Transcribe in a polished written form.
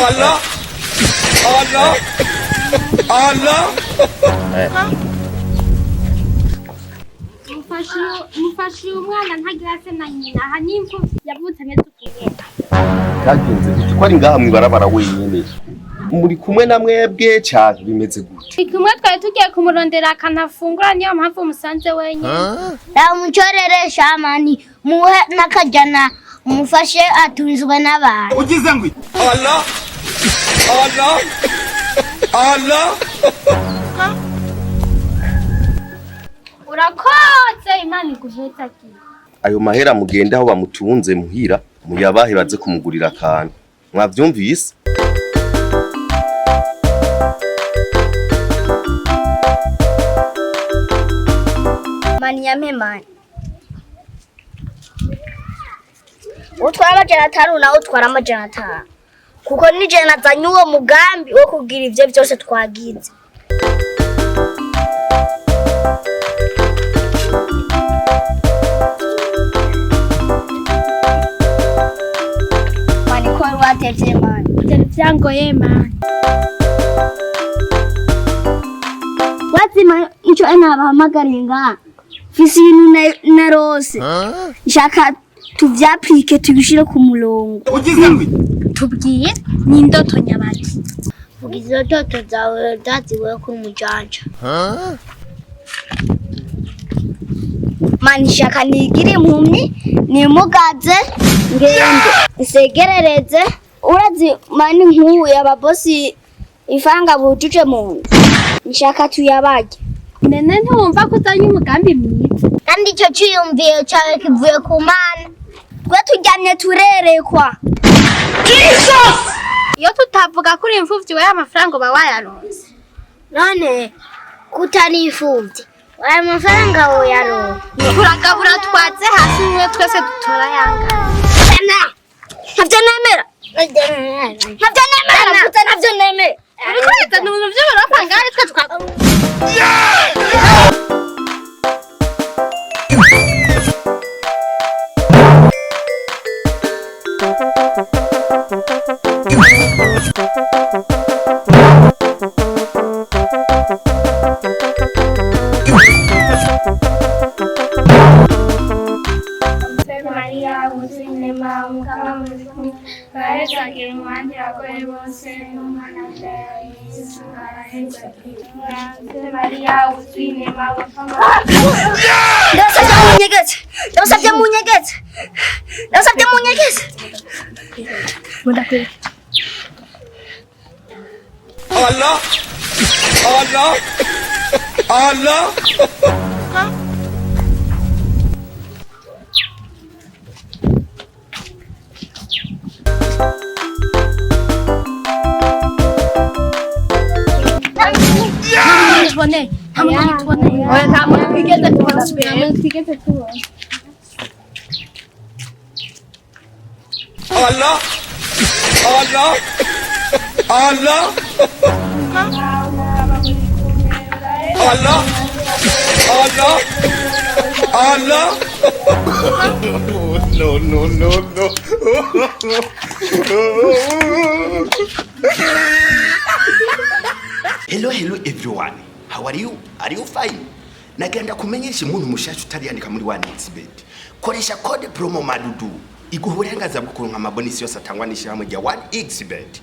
Allah! Allah! Allah! Mufashe umwana ntagira se na nyina aha nimfu yavutse ameze ukugenda. Kagenze ko ari ngaha mwibarabara wenyine. Muri kumwe na mwebwe cyane bimeze gute? Kumwe twari tugiye kumurondera akanafungura niyo mpamvu musanze wenyine. Mucorere shamani muhe nakajana umufashe atunzwe n'abantu. Ugize ngwi? Allah! Allah! Allah! Urakoze Imana iguheza ki. Ayo mahera mugenda aho bamutunze muhira muyabahe baze kumugurira akantu. Mwavyumvise? Mani yamemani. Utwara amajana atanu na utwara amajana atanu. Kuko nije nazanye uwo mugambi wo kugira ivyo byose twagize. Mani ko watevye mani. Byari byangoye Imana. Wazima ico enabahamagaringa. Fisi ibintu na rose. Nshaka tuvyaplike tubishire ku murongo. Ugize ngwi? Tubwiye ni indoto nyabaki. Ugize ndoto zawe daziwe ku mujanja. Mani shaka nigire impumyi nimugaze ngende isegerereze urazi mani nk'ubu yababosi ifanga bujuje mu nshaka tuyabaje. Nene ntumva ko uzanye umugambi mwiza. Kandi icyo cyiyumviye cyawe kivuye ku Mana. Twe tujyanye turerekwa. Jesus! Iyo tutavuga kuri imfuvyi we amafaranga ba wayaronse. None kutari imfuvyi. Waya mafaranga wo yaro. Turagabura twaze hasi mwe twese dutora yanga. Ntabyo nemera. Ntabyo nemera. Ntabyo nemera. Ariko leta n'ubuntu by'abarapanga ari twe twagabura. Maria uzine mama kama mziku kaesa kimwanje akwe bose umwana Yesu kaesa kimwanje Maria uzine mama kama Ndasabye munyegetse. Allah! Allah! Allah! Tubone. Hamwe tubone. Oya ntamwe twigeze tubona sbe. Twigeze tubona. Allah! Allah! Allah! Allah! Allah! Allah! No. Hello everyone. How are you? Are you fine? Nagenda kumenyesha umuntu mushasha utariyandika muri OneXBet. Koresha code promo madudu. Iguha uburenganzira bwo kuronka amabonisi yose atangwa n'ishyirahamwe rya OneXBet.